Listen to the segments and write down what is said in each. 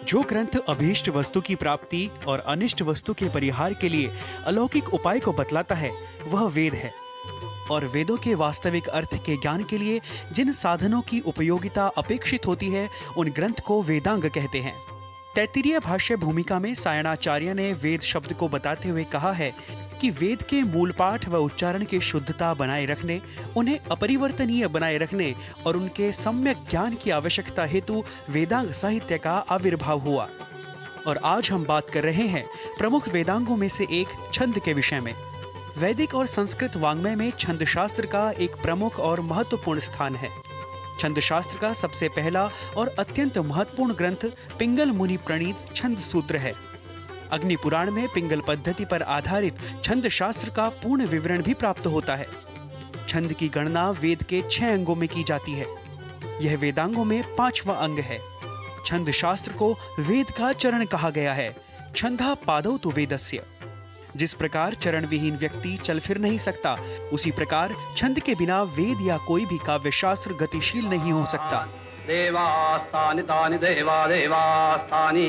जो ग्रंथ अभीष्ट वस्तु की प्राप्ति और अनिष्ट वस्तु के परिहार के लिए अलौकिक उपाय को बतलाता है, वह वेद है। और वेदों के वास्तविक अर्थ के ज्ञान के लिए जिन साधनों की उपयोगिता अपेक्षित होती है, उन ग्रंथ को वेदांग कहते हैं। तैत्तिरीय भाष्य भूमिका में सायणाचार्य ने वेद शब्द को बताते हुए कहा है कि वेद के मूल पाठ व उच्चारण की शुद्धता बनाए रखने, उन्हें अपरिवर्तनीय बनाए रखने और उनके सम्यक ज्ञान की आवश्यकता हेतु वेदांग साहित्य का आविर्भाव हुआ। और आज हम बात कर रहे हैं प्रमुख वेदांगों में से एक छंद के विषय में। वैदिक और संस्कृत वाङ्मय में छंद शास्त्र का एक प्रमुख और महत्वपूर्ण स्थान है। छंद शास्त्र का सबसे पहला और अत्यंत महत्वपूर्ण ग्रंथ पिंगल मुनि प्रणीत छंद सूत्र है। अग्नि पुराण में पिंगल पद्धति पर आधारित छंद शास्त्र का पूर्ण विवरण भी प्राप्त होता है। छंद की गणना वेद के 6 अंगों में की जाती है। यह वेदांगों में 5वां अंग है। छंद शास्त्र को वेद का चरण कहा गया है। छंदा पादौ तु वेदस्य। जिस प्रकार चरण विहीन व्यक्ति चल फिर नहीं सकता, उसी प्रकार छंद के बिना वेद या कोई भी काव्य शास्त्र गतिशील नहीं हो सकता। देवास्तानि तानि देवा देवास्तानि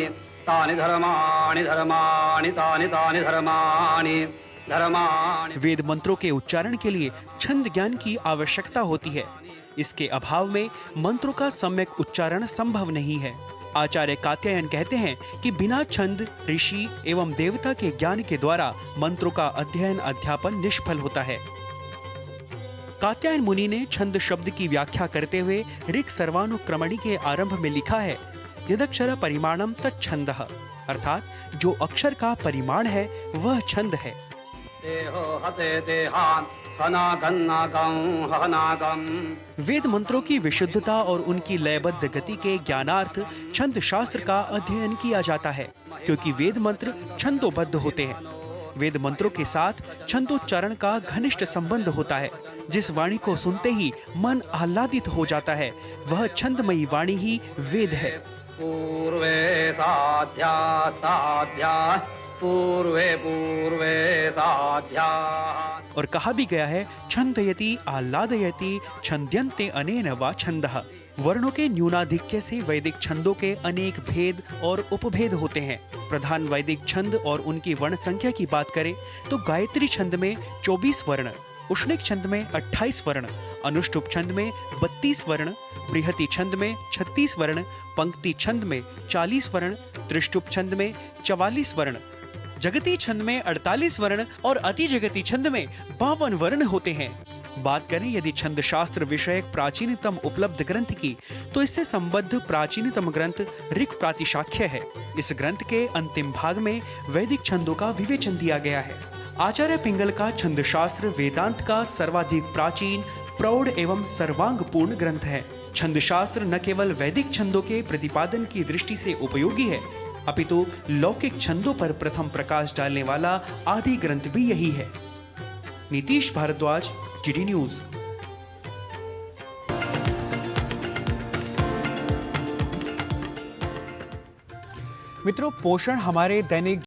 तानि धर्माणि धर्माणि तानि तानि धर्माणि धर्माणि। वेद मंत्रों के उच्चारण के लिए छंद ज्ञान की आवश्यकता होती है। इसके अभाव में मंत्रों का सम्यक उच्चारण संभव नहीं है। आचार्य कात्यायन कहते हैं कि बिना छंद, ऋषि एवं देवता के ज्ञान के द्वारा मंत्रों का अध्ययन अध्यापन निष्फल होता है। कात्यायन मुनि ने छंद शब्द की व्याख्या करते हुए ऋक् सर्वानुक्रमणि के आरंभ में लिखा है, यदक्षर परिमाणम तच्छंदः, अर्थात जो अक्षर का परिमाण है वह छंद है। वेद मंत्रों की विशुद्धता और उनकी लयबद्ध गति के ज्ञानार्थ छंद शास्त्र का अध्ययन किया जाता है, क्योंकि वेद मंत्र छंदोबद्ध होते हैं। वेद मंत्रों के साथ छंदोच्चारण का घनिष्ठ संबंध होता है। जिस वाणी को सुनते ही मन आह्लादित हो जाता है, वह छंदमयी वाणी ही वेद है। पूर्वे साध्या साध्या पूर्वे पूर्वे साध्या। और कहा भी गया है, छंदयति आह्लादयति छंद्यन्ते अनेन वा छंदः। वर्णों के न्यूनाधिक्य से वैदिक छंदों के अनेक भेद और उपभेद होते हैं। प्रधान वैदिक छंद और उनकी वर्ण संख्या की बात करें तो गायत्री छंद में 24 वर्ण, उष्णिक छंद में 28 वर्ण, अनुष्टुप छंद में 32 वर्ण, बृहति छंद में 36 वर्ण, पंक्ति छंद में 40 वर्ण, त्रिष्टुप छंद में 44 वर्ण, जगती छंद में 48 वर्ण और अति जगती छंद में 52 वर्ण होते हैं। बात करें यदि छंद शास्त्र विषयक प्राचीनतम उपलब्ध ग्रंथ की, तो इससे संबद्ध प्राचीनतम ग्रंथ ऋक् प्रातिशाख्य है। इस ग्रंथ के अंतिम भाग में वैदिक छंदों का विवेचन दिया गया है। आचार्य पिंगल का छंद शास्त्र वेदांत का सर्वाधिक प्राचीन, प्रौढ़ एवं सर्वांगपूर्ण ग्रंथ है। छंद शास्त्र न केवल वैदिक छंदों के प्रतिपादन की दृष्टि से उपयोगी है, अपितु लौकिक छंदों पर प्रथम प्रकाश डालने वाला आदि ग्रंथ भी यही है। Nitish Bharadwaj, GD news. मित्रों, पोषण हमारे दैनिक